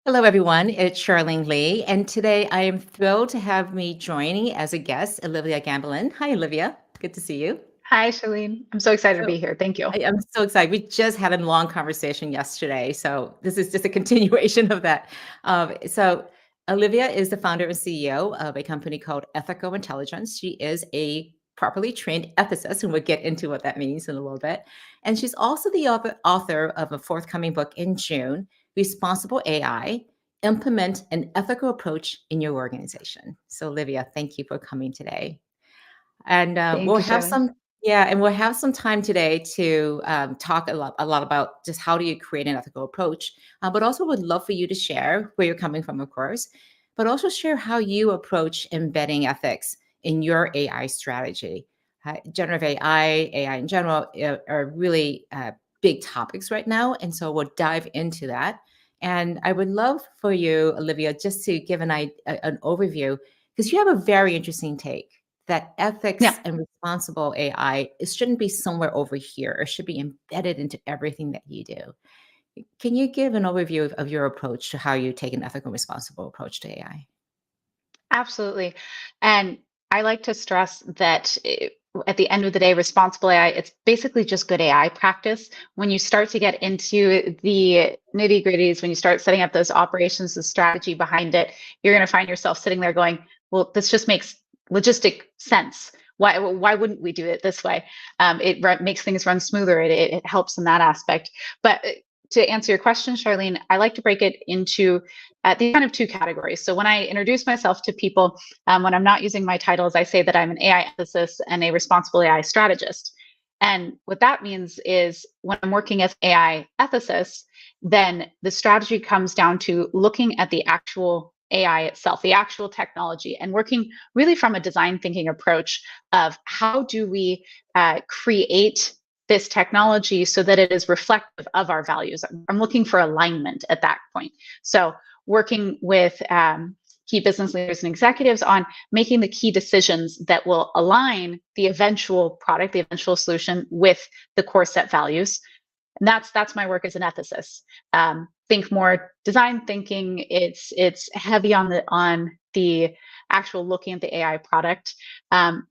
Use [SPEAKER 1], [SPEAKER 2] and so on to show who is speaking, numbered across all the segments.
[SPEAKER 1] Hello, everyone. It's Charlene Lee, and today I am thrilled to have me joining as a guest, Olivia Gambelin. Hi, Olivia. Good to see you.
[SPEAKER 2] Hi, Shalene. I'm so excited to
[SPEAKER 1] So
[SPEAKER 2] be here. Thank you.
[SPEAKER 1] I'm so excited. We just had a long conversation yesterday, so this is just a continuation of that. So Olivia is the founder and CEO of a company called Ethical Intelligence. She is a properly trained ethicist, and we'll get into what that means in a little bit. And she's also the author of a forthcoming book in June, Responsible AI, Implement an Ethical Approach in Your Organization. So Olivia, thank you for coming today. And
[SPEAKER 2] Thank
[SPEAKER 1] we'll
[SPEAKER 2] you,
[SPEAKER 1] have
[SPEAKER 2] Shalene.
[SPEAKER 1] some, yeah, and we'll have some time today to talk a lot about just how do you create an ethical approach, but also would love for you to share where you're coming from, of course, but also share how you approach embedding ethics in your AI strategy. Generative AI, AI in general, are really big topics right now, and so we'll dive into that. And I would love for you, Olivia, just to give an overview because you have a very interesting take that ethics
[SPEAKER 2] Yeah,
[SPEAKER 1] and responsible AI, it shouldn't be somewhere over here. It should be embedded into everything that you do. Can you give an overview of your approach to how you take an ethical and responsible approach to AI?
[SPEAKER 2] absolutely. And I like to stress that at the end of the day, responsible AI, it's basically just good AI practice. When you start to get into the nitty gritties, when you start setting up those operations, the strategy behind it, you're going to find yourself sitting there going, well, this just makes logistic sense. Why wouldn't we do it this way? Makes things run smoother. It helps in that aspect. But to answer your question, Charlene, I like to break it into these kind of two categories. So when I introduce myself to people, when I'm not using my titles, I say that I'm an AI ethicist and a responsible AI strategist. And what that means is when I'm working as AI ethicist, then the strategy comes down to looking at the actual AI itself, the actual technology, and working really from a design thinking approach of how do we create this technology so that it is reflective of our values. I'm looking for alignment at that point. So working with key business leaders and executives on making the key decisions that will align the eventual product, the eventual solution with the core set values. And that's my work as an ethicist. Think more design thinking. It's heavy on the actual looking at the AI product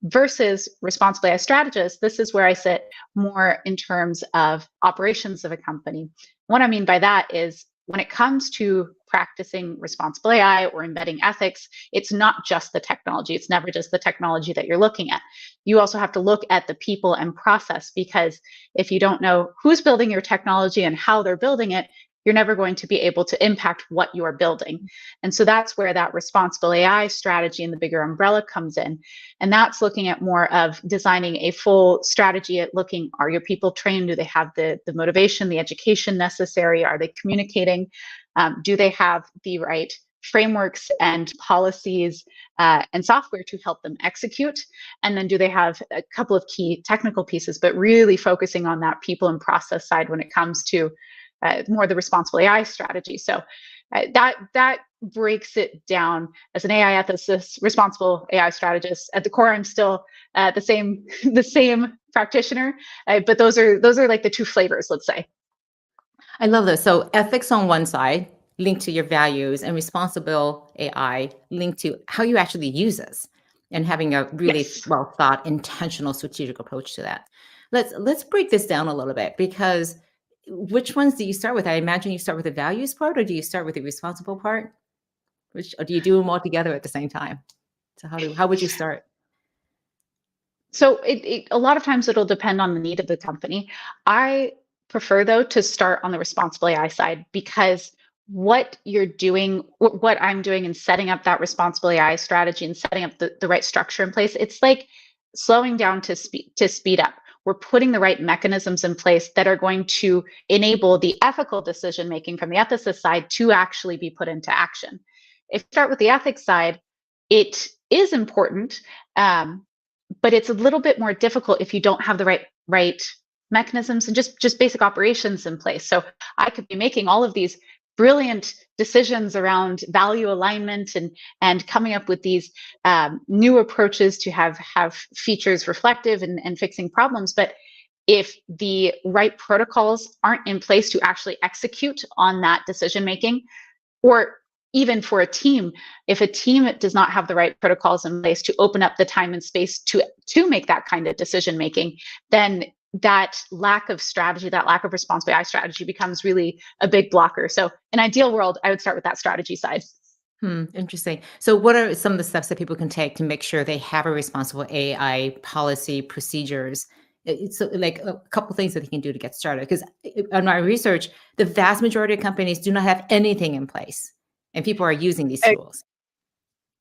[SPEAKER 2] versus responsible AI strategist. This is where I sit more in terms of operations of a company. What I mean by that is when it comes to practicing responsible AI or embedding ethics, it's not just the technology. It's never just the technology that you're looking at. You also have to look at the people and process, because if you don't know who's building your technology and how they're building it, you're never going to be able to impact what you're building. And so that's where that responsible AI strategy and the bigger umbrella comes in. And that's looking at more of designing a full strategy at looking, are your people trained? Do they have the motivation, the education necessary? Are they communicating? Do they have the right frameworks and policies and software to help them execute? And then do they have a couple of key technical pieces, but really focusing on that people and process side when it comes to more the responsible AI strategy. So that breaks it down as an AI ethicist, responsible AI strategist. At the core, I'm still the same the same practitioner, but those are like the two flavors, let's say.
[SPEAKER 1] I love this. So ethics on one side, linked to your values, and responsible AI linked to how you actually use this, and having a really
[SPEAKER 2] Yes.
[SPEAKER 1] well thought, intentional, strategic approach to that. Let's break this down a little bit because which ones do you start with? I imagine you start with the values part, or do you start with the responsible part? Which or do you do them all together at the same time? So how would you start?
[SPEAKER 2] So a lot of times it'll depend on the need of the company. I prefer though to start on the responsible AI side, because what you're doing, what I'm doing in setting up that responsible AI strategy and setting up the right structure in place, it's like slowing down to speed up. We're putting the right mechanisms in place that are going to enable the ethical decision making from the ethicist side to actually be put into action. If you start with the ethics side, it is important. But it's a little bit more difficult if you don't have the right mechanisms and just basic operations in place. So I could be making all of these brilliant decisions around value alignment and coming up with these new approaches to have features reflective and fixing problems. But if the right protocols aren't in place to actually execute on that decision making, Or even for a team, if a team does not have the right protocols in place to open up the time and space to make that kind of decision making, then that lack of strategy, that lack of responsible AI strategy becomes really a big blocker. So in ideal world, I would start with that strategy side.
[SPEAKER 1] Interesting. So, what are some of the steps that people can take to make sure they have a responsible AI policy procedures? So, like a couple things that they can do to get started. Because on my research, the vast majority of companies do not have anything in place, and people are using these tools.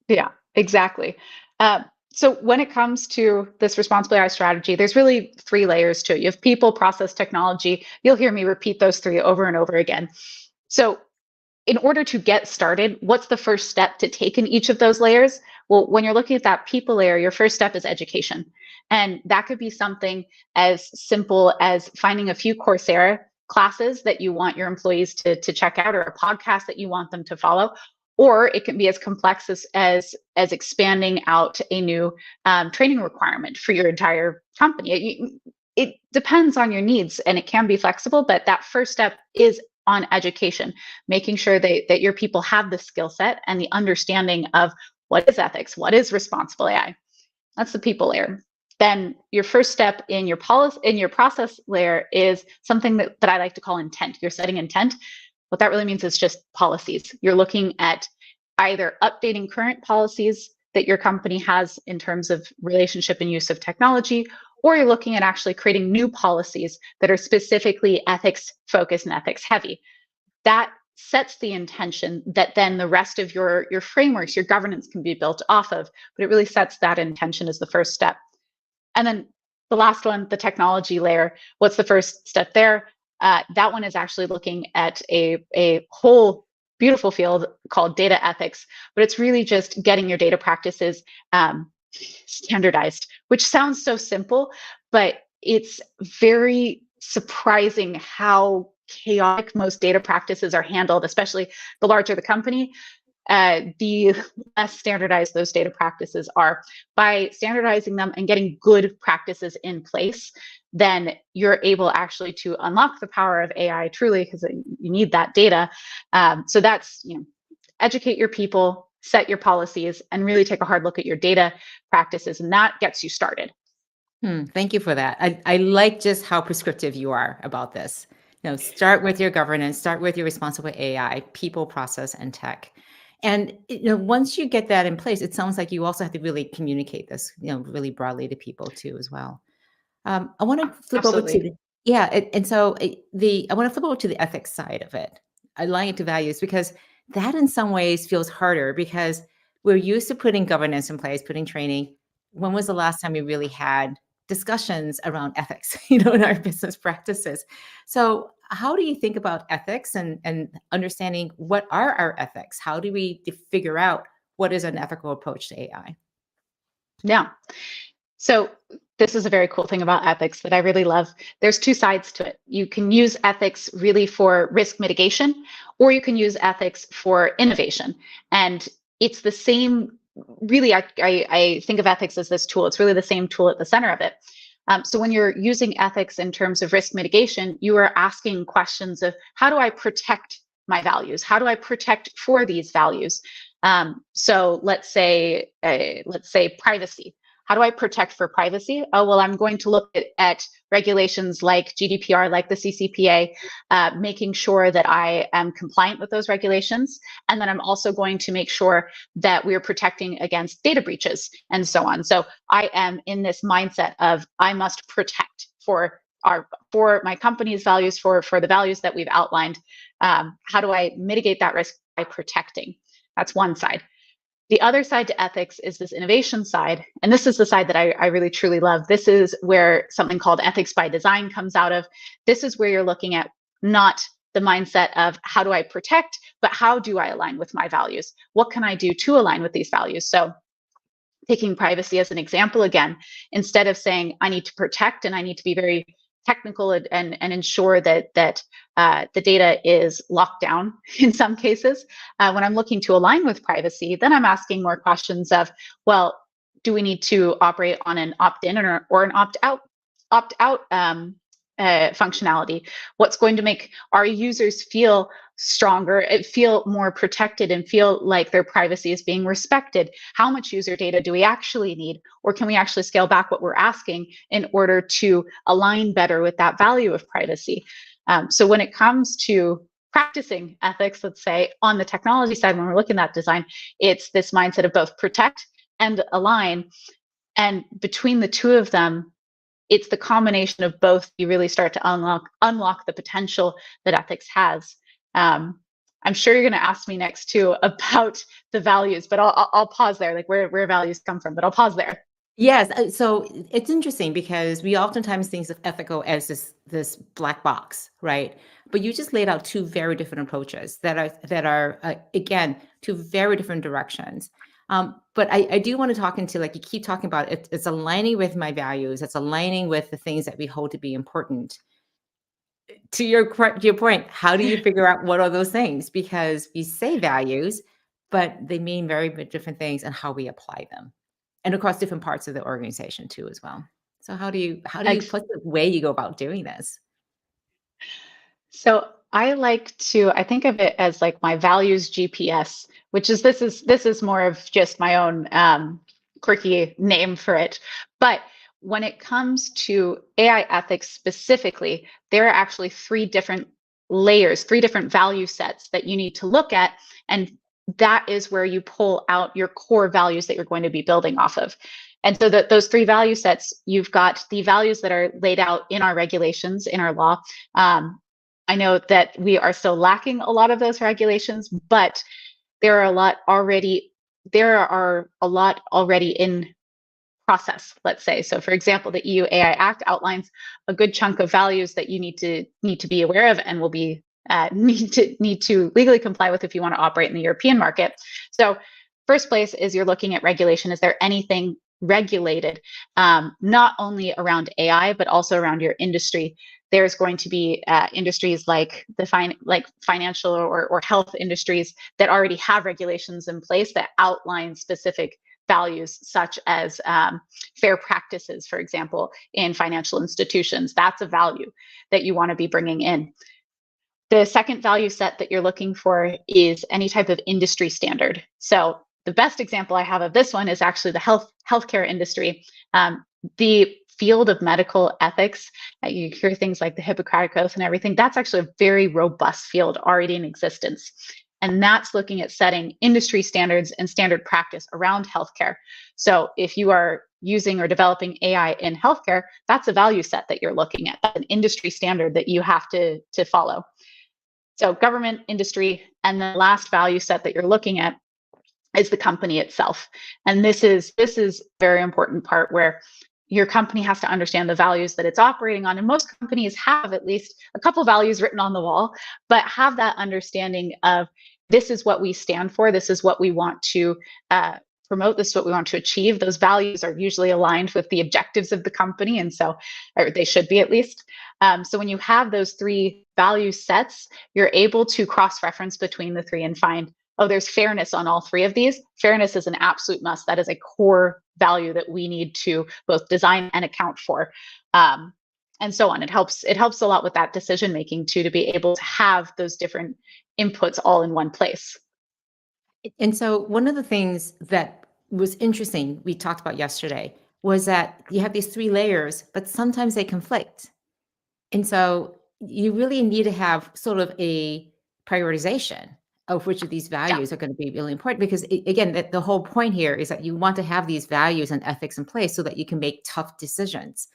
[SPEAKER 2] Yeah, exactly. Uh, so when it comes to this responsible AI strategy, there's really three layers to it. You have people, process, technology. You'll hear me repeat those three over and over again. So in order to get started, what's the first step to take in each of those layers? Well, when you're looking at that people layer, your first step is education. And that could be something as simple as finding a few Coursera classes that you want your employees to check out, or a podcast that you want them to follow. Or it can be as complex as expanding out a new training requirement for your entire company. It depends on your needs, and it can be flexible, but that first step is on education, making sure that your people have the skill set and the understanding of what is ethics, what is responsible AI. That's the people layer. Then your first step in your policy, in your process layer, is something that I like to call intent. You're setting intent. What that really means is just policies. You're looking at either updating current policies that your company has in terms of relationship and use of technology, or you're looking at actually creating new policies that are specifically ethics focused and ethics heavy. That sets the intention that then the rest of your frameworks, your governance can be built off of, but it really sets that intention as the first step. And then the last one, the technology layer, what's the first step there? That one is actually looking at a whole beautiful field called data ethics, but it's really just getting your data practices standardized, which sounds so simple, but it's very surprising how chaotic most data practices are handled, especially the larger the company. The less standardized those data practices are. By standardizing them and getting good practices in place, then you're able actually to unlock the power of AI truly, because you need that data. So that's, educate your people, set your policies, and really take a hard look at your data practices, and that gets you started.
[SPEAKER 1] Thank you for that. I like just how prescriptive you are about this. Start with your governance, start with your responsible AI, people, process, and tech. And once you get that in place, it sounds like you also have to really communicate this, really broadly to people too, as well. I want to flip over to
[SPEAKER 2] Absolutely.
[SPEAKER 1] the yeah, and so I want to flip over to the ethics side of it, aligning it to values, because that in some ways feels harder because we're used to putting governance in place, putting training. When was the last time we really had discussions around ethics, in our business practices? So, how do you think about ethics and understanding what are our ethics? How do we figure out what is an ethical approach to AI?
[SPEAKER 2] Yeah. So this is a very cool thing about ethics that I really love. There's two sides to it. You can use ethics really for risk mitigation, or you can use ethics for innovation. And it's the same, really, I think of ethics as this tool. It's really the same tool at the center of it. So when you're using ethics in terms of risk mitigation, you are asking questions of, how do I protect my values? How do I protect for these values? So let's say privacy. How do I protect for privacy? Oh, well, I'm going to look at regulations like GDPR, like the CCPA, making sure that I am compliant with those regulations. And then I'm also going to make sure that we're protecting against data breaches and so on. So I am in this mindset of, I must protect for my company's values, for the values that we've outlined. How do I mitigate that risk? By protecting. That's one side. The other side to ethics is this innovation side. And this is the side that I really truly love. This is where something called ethics by design comes out of. This is where you're looking at not the mindset of, how do I protect, but how do I align with my values? What can I do to align with these values? So taking privacy as an example again, instead of saying I need to protect and I need to be very technical and ensure that the data is locked down in some cases, when I'm looking to align with privacy, then I'm asking more questions of, well, do we need to operate on an opt-in or an opt-out functionality, what's going to make our users feel stronger, feel more protected, and feel like their privacy is being respected. How much user data do we actually need? Or can we actually scale back what we're asking in order to align better with that value of privacy? So when it comes to practicing ethics, let's say on the technology side, when we're looking at design, it's this mindset of both protect and align. And between the two of them, it's the combination of both you really start to unlock the potential that ethics has. I'm sure you're going to ask me next too about the values, but I'll pause there, like where values come from. But I'll pause there.
[SPEAKER 1] Yes, so it's interesting because we oftentimes think of ethical as this black box, right? But you just laid out two very different approaches that are again two very different directions. But I do want to talk into like you keep talking about it's aligning with my values, it's aligning with the things that we hold to be important. To your point, how do you figure out what are those things? Because we say values, but they mean very different things and how we apply them and across different parts of the organization too as well. So how do you
[SPEAKER 2] Ex-
[SPEAKER 1] what's the way you go about doing this?
[SPEAKER 2] So I think of it as like my values GPS, which is this is more of just my own quirky name for it. But when it comes to AI ethics specifically, there are actually three different layers, three different value sets that you need to look at. And that is where you pull out your core values that you're going to be building off of. And so those three value sets, you've got the values that are laid out in our regulations, in our law. I know that we are still lacking a lot of those regulations, but there are a lot already in process, let's say. So for example, the EU AI Act outlines a good chunk of values that you need to be aware of and will be need to legally comply with if you want to operate in the European market. So first place is you're looking at regulation. Is there anything regulated, not only around AI, but also around your industry? There's going to be industries like like financial or health industries that already have regulations in place that outline specific values, such as fair practices, for example, in financial institutions. That's a value that you want to be bringing in. The second value set that you're looking for is any type of industry standard. So the best example I have of this one is actually the healthcare industry. The field of medical ethics, you hear things like the Hippocratic Oath and everything, that's actually a very robust field already in existence. And that's looking at setting industry standards and standard practice around healthcare. So if you are using or developing AI in healthcare, that's a value set that you're looking at. That's an industry standard that you have to follow. So government, industry, and the last value set that you're looking at is the company itself. And this is a very important part where your company has to understand the values that it's operating on. And most companies have at least a couple values written on the wall, but have that understanding of this is what we stand for, this is what we want to promote, this is what we want to achieve. Those values are usually aligned with the objectives of the company, and so, or they should be at least. So when you have those three value sets, you're able to cross-reference between the three and find, oh, there's fairness on all three of these. Fairness is an absolute must. That is a core value that we need to both design and account for. And so on. It helps a lot with that decision making too, to be able to have those different inputs all in one place.
[SPEAKER 1] And so one of the things that was interesting we talked about yesterday was that you have these three layers, but sometimes they conflict. And so you really need to have sort of a prioritization of which of these
[SPEAKER 2] Yeah.
[SPEAKER 1] values are going to be really important because again, the whole point here is that you want to have these values and ethics in place so that you can make tough decisions.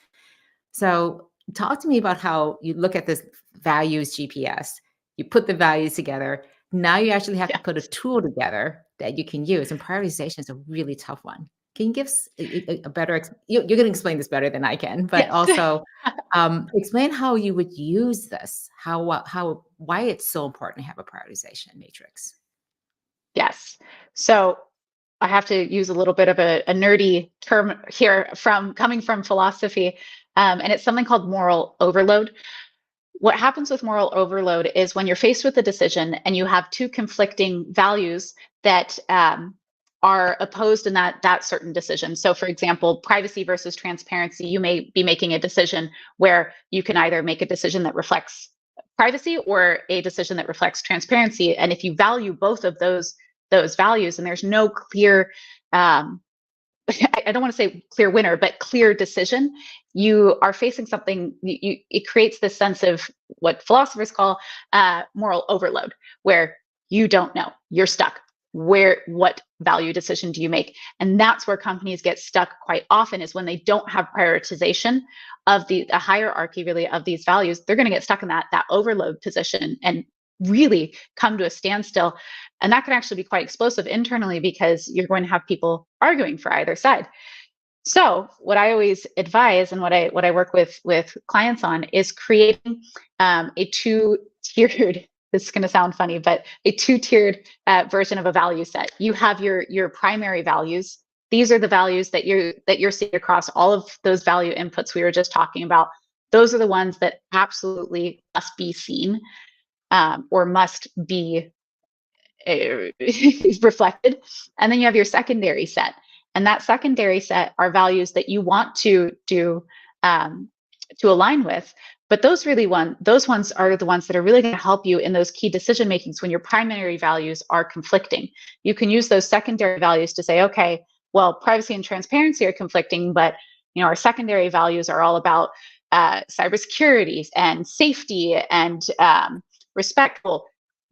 [SPEAKER 1] So talk to me about how you look at this values GPS, you put the values together. Now you actually have to put a
[SPEAKER 2] Yes.
[SPEAKER 1] tool together that you can use. And prioritization is a really tough one. Can you give us a better, you're going to explain this better than I can, but
[SPEAKER 2] Yes.
[SPEAKER 1] also explain how you would use this, why it's so important to have a prioritization matrix.
[SPEAKER 2] Yes. So I have to use a little bit of a nerdy term here from coming from philosophy, and it's something called moral overload. What happens with moral overload is when you're faced with a decision and you have two conflicting values that are opposed in that certain decision. So for example, privacy versus transparency, you may be making a decision where you can either make a decision that reflects privacy or a decision that reflects transparency. And if you value both of those values, and there's no clear I don't want to say clear winner, but clear decision, you are facing something, it creates this sense of what philosophers call moral overload, where you don't know, you're stuck. What value decision do you make? And that's where companies get stuck quite often, is when they don't have prioritization of a hierarchy really of these values. They're going to get stuck in that overload position and really come to a standstill. And that can actually be quite explosive internally, because you're going to have people arguing for either side. So what I always advise, and what I work with clients on, is creating a two-tiered, this is going to sound funny, but a two-tiered version of a value set. You have your primary values. These are the values that you're seeing across all of those value inputs we were just talking about. Those are the ones that absolutely must be seen, or must be reflected. And then you have your secondary set. And that secondary set are values that you want to align with. But those ones are the ones that are really going to help you in those key decision makings when your primary values are conflicting. You can use those secondary values to say, okay, well, privacy and transparency are conflicting, but our secondary values are all about cybersecurity and safety and respectful.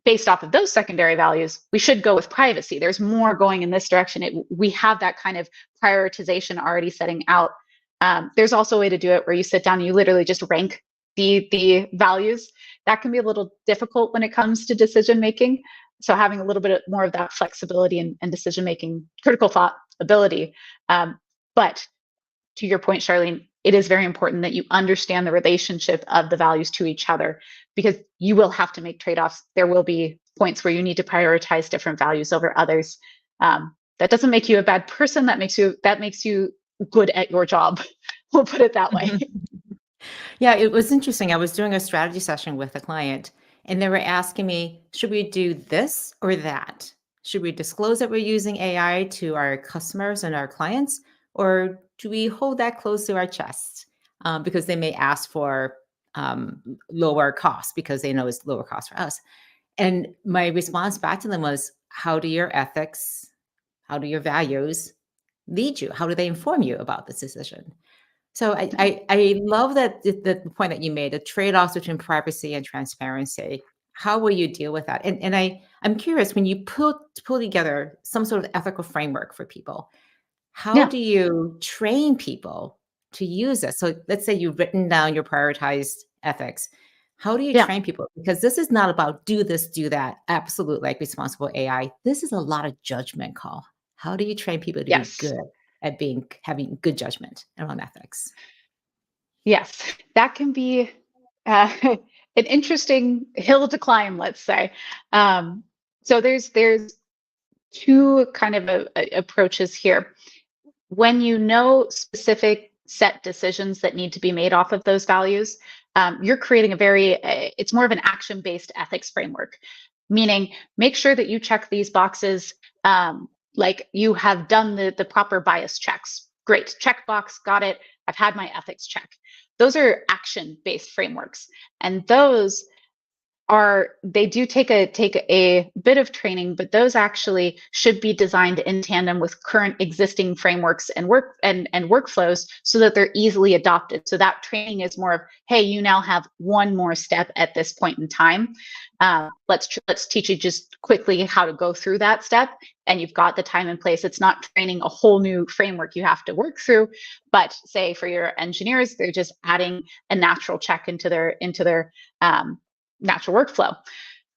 [SPEAKER 2] Based off of those secondary values, we should go with privacy. There's more going in this direction. We have that kind of prioritization already setting out. There's also a way to do it where you sit down and you literally just rank the values. That can be a little difficult when it comes to decision making. So having a little bit more of that flexibility and decision making, critical thought ability. But to your point, Charlene, it is very important that you understand the relationship of the values to each other, because you will have to make trade-offs. There will be points where you need to prioritize different values over others. That doesn't make you a bad person. That makes you good at your job. We'll put it that way.
[SPEAKER 1] Yeah, it was interesting. I was doing a strategy session with a client, and they were asking me, should we do this or that? Should we disclose that we're using AI to our customers and our clients, or do we hold that close to our chest? Because they may ask for lower costs because they know it's lower cost for us. And my response back to them was, how do your ethics, how do your values lead you? How do they inform you about this decision? So I love that the point that you made, the trade-offs between privacy and transparency. How will you deal with that? And I'm curious, when you pull together some sort of ethical framework for people, how
[SPEAKER 2] Yeah.
[SPEAKER 1] do you train people to use it? So let's say you've written down your prioritized ethics. How do you
[SPEAKER 2] Yeah.
[SPEAKER 1] train people? Because this is not about do this, do that, absolute like responsible AI. This is a lot of judgment call. How do you train people to be
[SPEAKER 2] Yes.
[SPEAKER 1] good at having good judgment around ethics?
[SPEAKER 2] Yes. That can be an interesting hill to climb, let's say. So there's two kind of approaches here. When you know specific set decisions that need to be made off of those values, you're creating it's more of an action-based ethics framework, meaning make sure that you check these boxes, like you have done the proper bias checks. Great, checkbox, got it. I've had my ethics check. Those are action-based frameworks, and those they do take a bit of training, but those actually should be designed in tandem with current existing frameworks and workflows so that they're easily adopted. So that training is more of, hey, you now have one more step at this point in time. Let's teach you just quickly how to go through that step, and you've got the time and place. It's not training a whole new framework you have to work through, but say for your engineers, they're just adding a natural check into their natural workflow.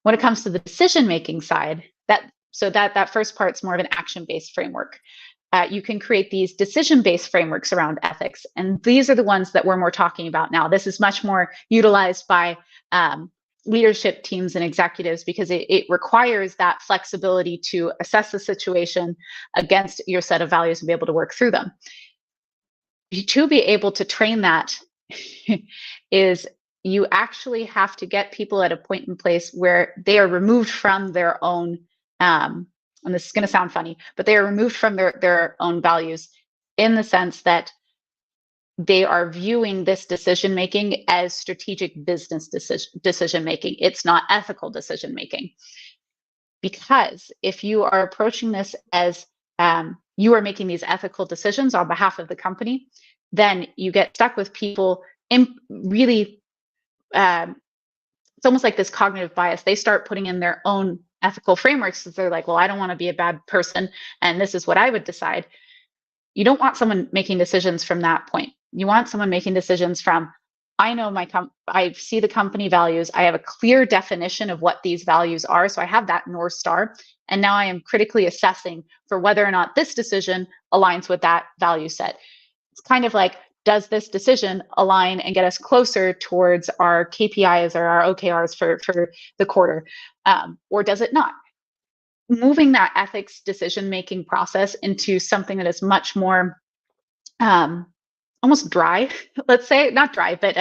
[SPEAKER 2] When it comes to the decision-making side, that first part's more of an action-based framework. You can create these decision-based frameworks around ethics, and these are the ones that we're more talking about now. This is much more utilized by leadership teams and executives because it requires that flexibility to assess the situation against your set of values and be able to work through them. To be able to train that is you actually have to get people at a point in place where they are removed from their own and this is going to sound funny, but they are removed from their own values in the sense that they are viewing this decision making as strategic business decision making. It's not ethical decision making. Because if you are approaching this as you are making these ethical decisions on behalf of the company, then you get stuck with people in really, it's almost like this cognitive bias. They start putting in their own ethical frameworks because they're like, well, I don't want to be a bad person, and this is what I would decide. You don't want someone making decisions from that point. You want someone making decisions from, I know I see the company values. I have a clear definition of what these values are. So I have that North Star. And now I am critically assessing for whether or not this decision aligns with that value set. It's kind of like, does this decision align and get us closer towards our KPIs or our OKRs for the quarter? Or does it not? Moving that ethics decision-making process into something that is much more almost dry, let's say, not dry, but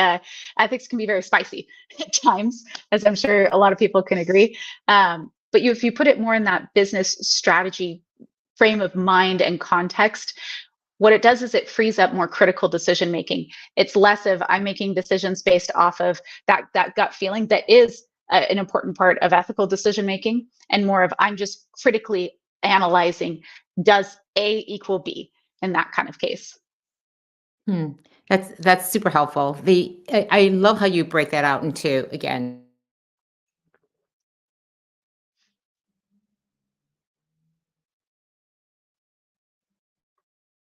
[SPEAKER 2] ethics can be very spicy at times, as I'm sure a lot of people can agree. But if you put it more in that business strategy frame of mind and context, what it does is it frees up more critical decision making. It's less of I'm making decisions based off of that gut feeling that is an important part of ethical decision making, and more of I'm just critically analyzing, does A equal B in that kind of case.
[SPEAKER 1] That's super helpful. I love how you break that out into, again,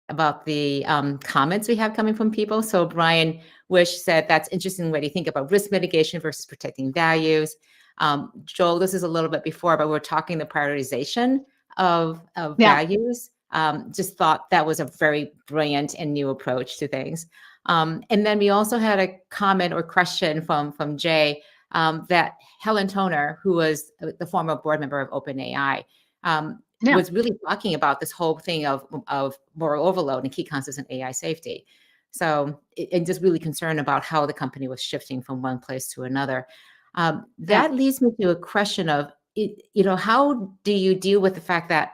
[SPEAKER 1] about the comments we have coming from people. So Brian Wish said, that's interesting way to think about risk mitigation versus protecting values. Joel, this is a little bit before, but we're talking the prioritization of values. Just thought that was a very brilliant and new approach to things. And then we also had a comment or question from Jay that Helen Toner, who was the former board member of OpenAI, was really talking about this whole thing of moral overload and key concepts in AI safety. So, and just really concerned about how the company was shifting from one place to another. That leads me to a question of, how do you deal with the fact that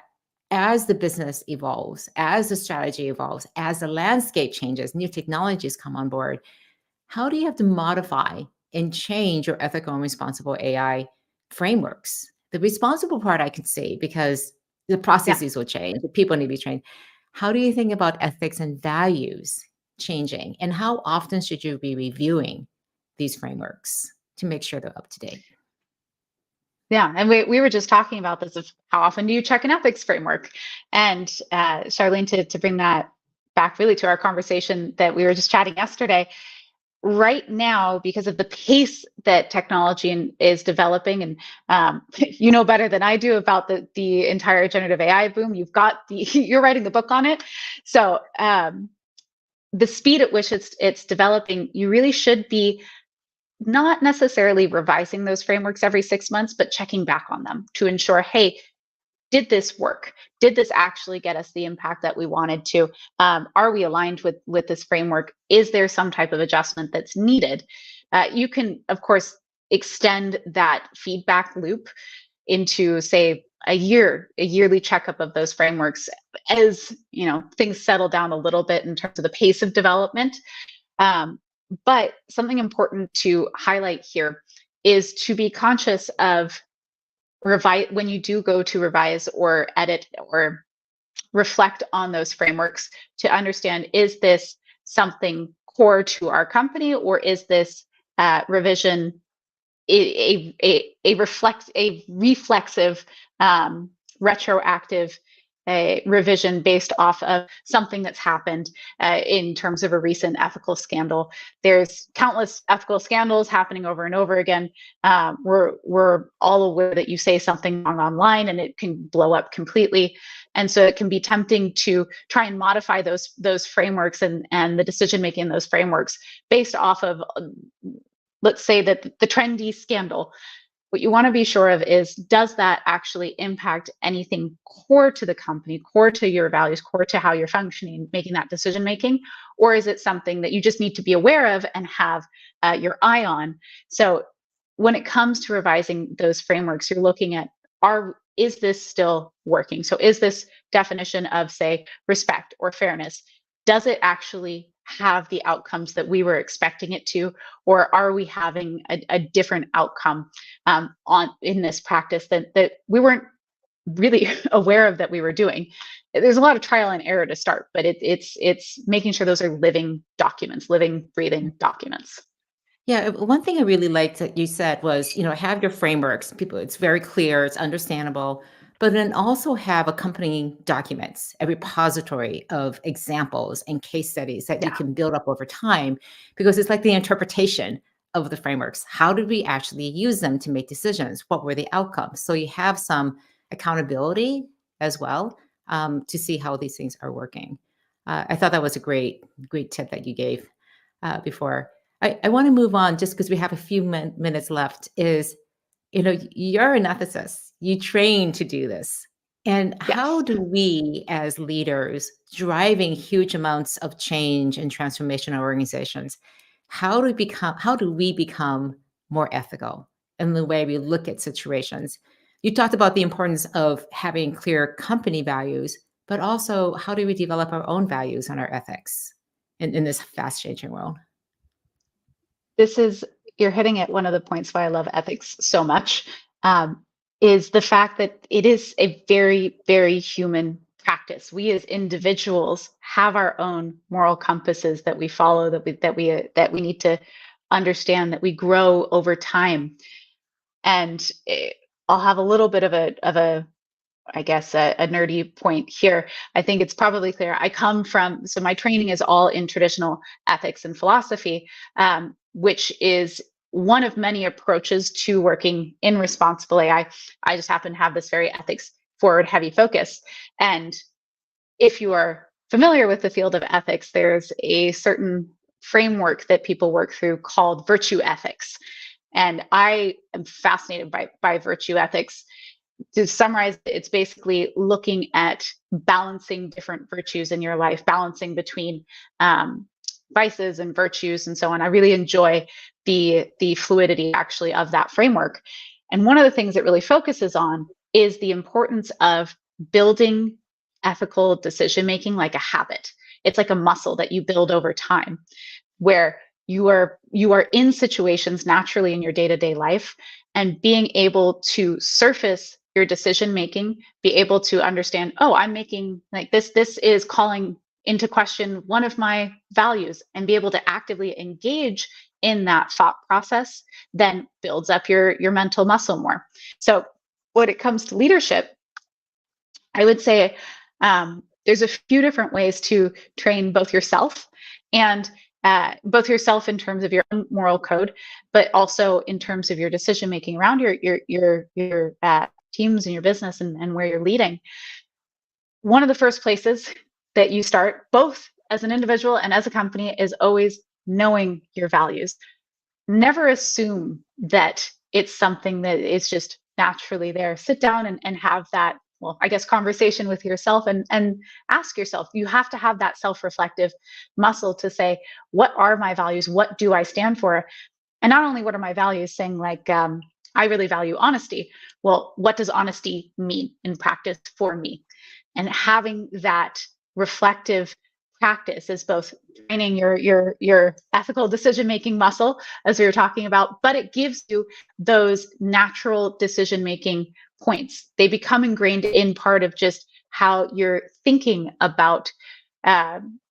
[SPEAKER 1] as the business evolves, as the strategy evolves, as the landscape changes, new technologies come on board, how do you have to modify and change your ethical and responsible AI frameworks? The responsible part I can see because the processes will change, the people need to be trained. How do you think about ethics and values changing? And how often should you be reviewing these frameworks to make sure they're up to date?
[SPEAKER 2] Yeah, and we were just talking about this of how often do you check an ethics framework? And Charlene, to bring that back really to our conversation that we were just chatting yesterday, right now, because of the pace that technology is developing, and you know better than I do about the entire generative AI boom. You're writing the book on it, so the speed at which it's developing, you really should be not necessarily revising those frameworks every 6 months, but checking back on them to ensure, hey, did this work? Did this actually get us the impact that we wanted to? Are we aligned with this framework? Is there some type of adjustment that's needed? You can, of course, extend that feedback loop into, say, a yearly checkup of those frameworks as things settle down a little bit in terms of the pace of development. But something important to highlight here is to be conscious of when you do go to revise or edit or reflect on those frameworks, to understand, is this something core to our company, or is this revision a reflexive, retroactive revision based off of something that's happened in terms of a recent ethical scandal? There's countless ethical scandals happening over and over again. We're all aware that you say something wrong online and it can blow up completely. And so it can be tempting to try and modify those frameworks and the decision making in those frameworks based off of, let's say, that the trendy scandal. What you want to be sure of is, does that actually impact anything core to the company, core to your values, core to how you're functioning, making that decision making? Or is it something that you just need to be aware of and have your eye on? So when it comes to revising those frameworks, you're looking at, is this still working? So is this definition of, say, respect or fairness, does it actually have the outcomes that we were expecting it to, or are we having a different outcome in this practice that we weren't really aware of that we were doing? There's a lot of trial and error to start, but it's making sure those are living documents, living, breathing documents.
[SPEAKER 1] Yeah, one thing I really liked that you said was, have your frameworks. People, it's very clear, it's understandable, but then also have accompanying documents, a repository of examples and case studies that you
[SPEAKER 2] Yeah.
[SPEAKER 1] can build up over time, because it's like the interpretation of the frameworks. How did we actually use them to make decisions? What were the outcomes? So you have some accountability as well, to see how these things are working. I thought that was a great tip that you gave before. I want to move on just because we have a few minutes left. Is, you're an ethicist, you train to do this. And how
[SPEAKER 2] Yes.
[SPEAKER 1] do we as leaders driving huge amounts of change and transformation in organizations, how do we become more ethical in the way we look at situations? You talked about the importance of having clear company values, but also how do we develop our own values and our ethics in this fast changing world?
[SPEAKER 2] This is, you're hitting at one of the points why I love ethics so much, um, is the fact that it is a very, very human practice. We as individuals have our own moral compasses that we follow, that we need to understand, that we grow over time. And I'll have a little bit of a I guess a nerdy point here. I think it's probably clear. I come from, so my training is all in traditional ethics and philosophy, which is one of many approaches to working in responsible AI. I just happen to have this very ethics forward heavy focus. And if you are familiar with the field of ethics, there's a certain framework that people work through called virtue ethics. And I am fascinated by virtue ethics. To summarize, it's basically looking at balancing different virtues in your life, balancing between vices and virtues and so on. I really enjoy the fluidity actually of that framework. And one of the things it really focuses on is the importance of building ethical decision making like a habit. It's like a muscle that you build over time, where you are in situations naturally in your day-to-day life, and being able to surface your decision making, be able to understand, oh, I'm making like this is calling into question one of my values, and be able to actively engage in that thought process, then builds up your mental muscle more. So when it comes to leadership, I would say there's a few different ways to train both yourself and both yourself in terms of your own moral code, but also in terms of your decision making around your teams and your business, and where you're leading. One of the first places that you start, both as an individual and as a company, is always knowing your values. Never assume that it's something that is just naturally there. Sit down and have that, well, I guess, conversation with yourself, and ask yourself. You have to have that self-reflective muscle to say, what are my values? What do I stand for? And not only what are my values, saying like, I really value honesty. Well, what does honesty mean in practice for me? And having that reflective practice is both training your ethical decision making muscle, as we were talking about, but it gives you those natural decision making points. They become ingrained in part of just how you're thinking about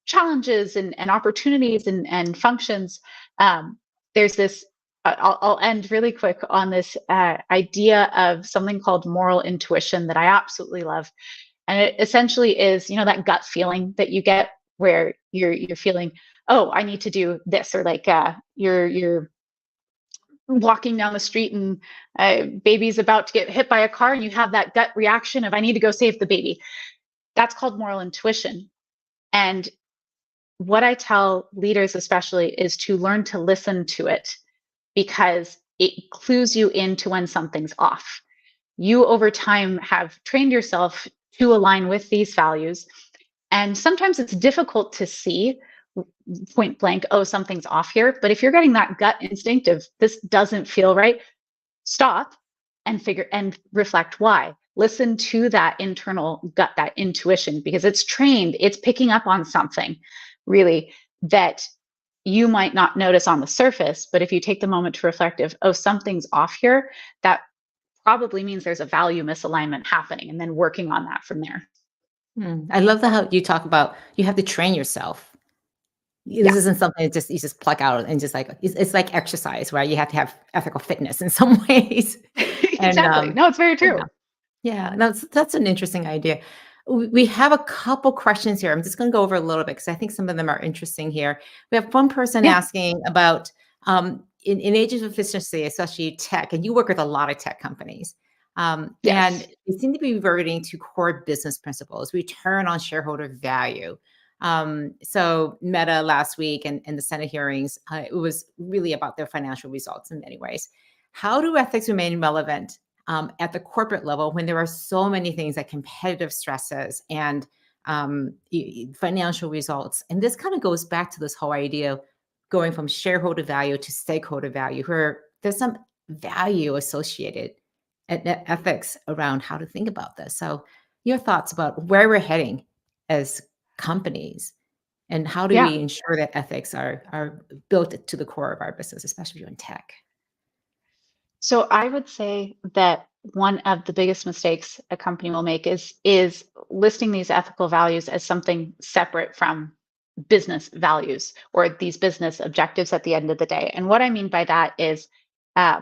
[SPEAKER 2] challenges and opportunities and functions. There's this. I'll end really quick on this idea of something called moral intuition that I absolutely love. And it essentially is, that gut feeling that you get where you're feeling, oh, I need to do this, or like you're walking down the street and baby's about to get hit by a car, and you have that gut reaction of, I need to go save the baby. That's called moral intuition. And what I tell leaders especially is to learn to listen to it, because it clues you into when something's off. You over time have trained yourself to align with these values. And sometimes it's difficult to see point blank, oh, something's off here. But if you're getting that gut instinct of this doesn't feel right, stop and reflect why. listen to that internal gut, that intuition, because it's trained, it's picking up on something really that you might not notice on the surface. But if you take the moment to reflect, if, oh, something's off here, that probably means there's a value misalignment happening, and then working on that from there.
[SPEAKER 1] I love how you talk about you have to train yourself. This
[SPEAKER 2] Yeah,
[SPEAKER 1] isn't something that just you just pluck out and just like it's like exercise, right? You have to have ethical fitness in some ways. And
[SPEAKER 2] exactly. No, it's very
[SPEAKER 1] yeah.
[SPEAKER 2] true.
[SPEAKER 1] Yeah, that's an interesting idea. We have a couple questions here. I'm just going to go over a little bit because I think some of them are interesting here. We have one person
[SPEAKER 2] Yeah.
[SPEAKER 1] asking about in ages of efficiency, especially tech, and you work with a lot of tech companies, and
[SPEAKER 2] Yes.
[SPEAKER 1] they seem to be reverting to core business principles, return on shareholder value. So Meta last week and the Senate hearings, it was really about their financial results in many ways. How do ethics remain relevant at the corporate level when there are so many things like competitive stresses and financial results? And this kind of goes back to this whole idea of going from shareholder value to stakeholder value, where there's some value associated and ethics around how to think about this. So, your thoughts about where we're heading as companies and how do
[SPEAKER 2] Yeah.
[SPEAKER 1] we ensure that ethics are built to the core of our business, especially in tech?
[SPEAKER 2] So I would say that one of the biggest mistakes a company will make is listing these ethical values as something separate from business values or these business objectives at the end of the day. And what I mean by that is uh,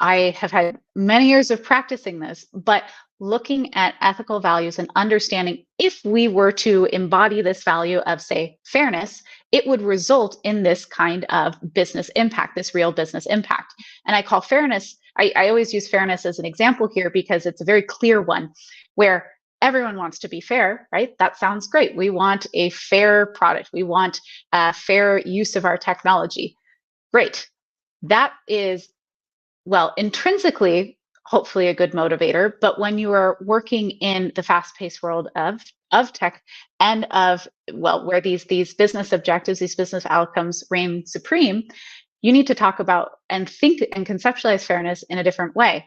[SPEAKER 2] I have had many years of practicing this, but looking at ethical values and understanding if we were to embody this value of, say, fairness, it would result in this kind of business impact, this real business impact. And I call fairness, I always use fairness as an example here because it's a very clear one where everyone wants to be fair, right? That sounds great. We want a fair product, we want a fair use of our technology. Great. That is, well, intrinsically, hopefully a good motivator. But when you are working in the fast-paced world of tech and of, well, where these business objectives, these business outcomes reign supreme, you need to talk about and think and conceptualize fairness in a different way.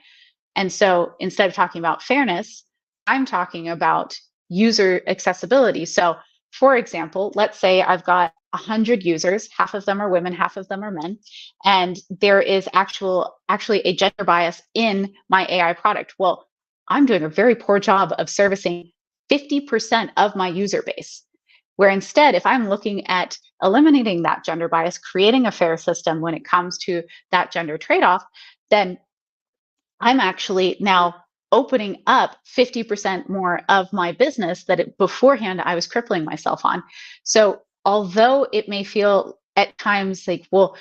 [SPEAKER 2] And so instead of talking about fairness, I'm talking about user accessibility. So, for example, let's say I've got 100 users, half of them are women, half of them are men, and there is actually a gender bias in my AI product. Well, I'm doing a very poor job of servicing 50% of my user base. Where instead, if I'm looking at eliminating that gender bias, creating a fair system when it comes to that gender trade off, then I'm actually now opening up 50% more of my business that beforehand I was crippling myself on. So, although it may feel at times like, well,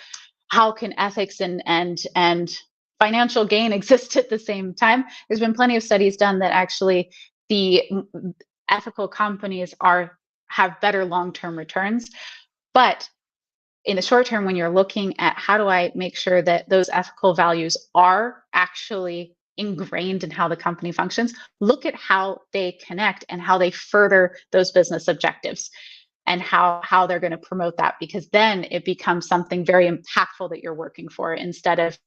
[SPEAKER 2] how can ethics and financial gain exist at the same time? There's been plenty of studies done that actually the ethical companies are have better long-term returns. But in the short term, when you're looking at how do I make sure that those ethical values are actually ingrained in how the company functions, look at how they connect and how they further those business objectives and how they're going to promote that, because then it becomes something very impactful that you're working for instead of,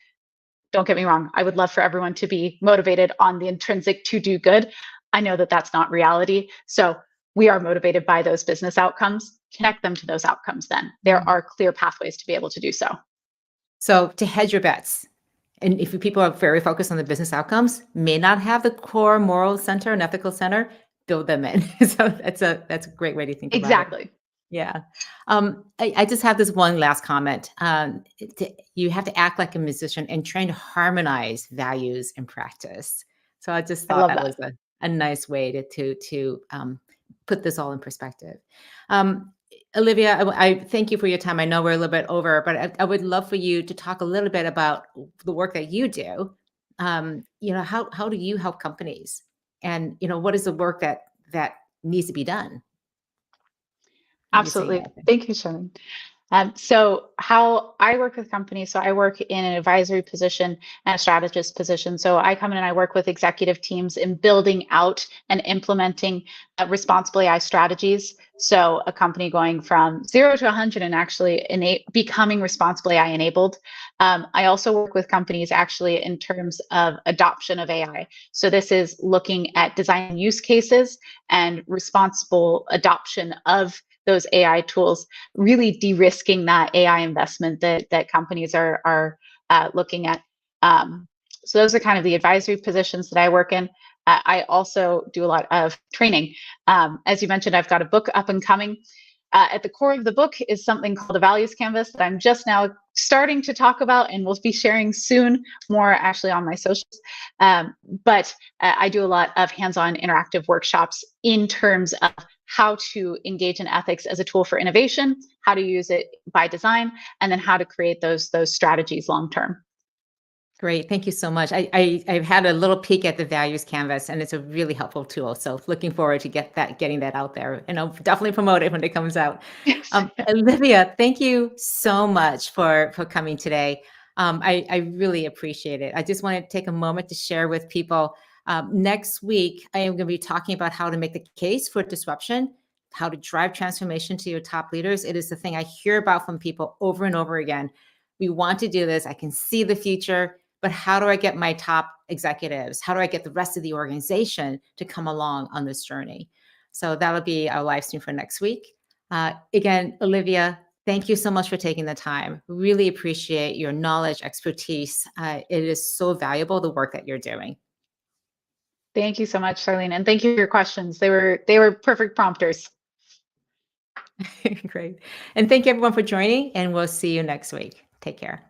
[SPEAKER 2] don't get me wrong, I would love for everyone to be motivated on the intrinsic to do good. I know that that's not reality. So we are motivated by those business outcomes. Connect them to those outcomes then. There are clear pathways to be able to do so.
[SPEAKER 1] So to hedge your bets, and if people are very focused on the business outcomes, may not have the core moral center and ethical center, build them in. So that's a great way to think about it.
[SPEAKER 2] Exactly.
[SPEAKER 1] Yeah. I just have this one last comment. You have to act like a musician and trying to harmonize values and practice. So I just
[SPEAKER 2] I
[SPEAKER 1] thought
[SPEAKER 2] love
[SPEAKER 1] that was
[SPEAKER 2] that.
[SPEAKER 1] a nice way to put this all in perspective. Um, Olivia, I thank you for your time. I know we're a little bit over, but I would love for you to talk a little bit about the work that you do. How do you help companies, and what is the work that needs to be done? What are you seeing
[SPEAKER 2] Absolutely.
[SPEAKER 1] out there?
[SPEAKER 2] Thank you, Shannon. So how I work with companies, so I work in an advisory position and a strategist position. So I come in and I work with executive teams in building out and implementing responsible AI strategies. So a company going from 0 to 100 and actually becoming responsible AI enabled. I also work with companies actually in terms of adoption of AI. So this is looking at design use cases and responsible adoption of those AI tools, really de-risking that AI investment that companies are looking at. So those are kind of the advisory positions that I work in. I also do a lot of training. As you mentioned, I've got a book up and coming. At the core of the book is something called a values canvas that I'm just now starting to talk about, and we'll be sharing soon more actually on my socials. But I do a lot of hands-on interactive workshops in terms of how to engage in ethics as a tool for innovation, how to use it by design, and then how to create those strategies long term.
[SPEAKER 1] Great. Thank you so much. I've had a little peek at the values canvas, and it's a really helpful tool. So looking forward to getting that out there, and I'll definitely promote it when it comes out.
[SPEAKER 2] Yes.
[SPEAKER 1] Olivia, thank you so much for coming today. I really appreciate it. I just want to take a moment to share with people. Next week, I am going to be talking about how to make the case for disruption, how to drive transformation to your top leaders. It is the thing I hear about from people over and over again. We want to do this. I can see the future, but how do I get my top executives? How do I get the rest of the organization to come along on this journey? So that'll be our live stream for next week. Again, Olivia, thank you so much for taking the time. Really appreciate your knowledge, expertise. It is so valuable, the work that you're doing.
[SPEAKER 2] Thank you so much, Charlene, and thank you for your questions. They were perfect prompters.
[SPEAKER 1] Great. And thank you everyone for joining, and we'll see you next week. Take care.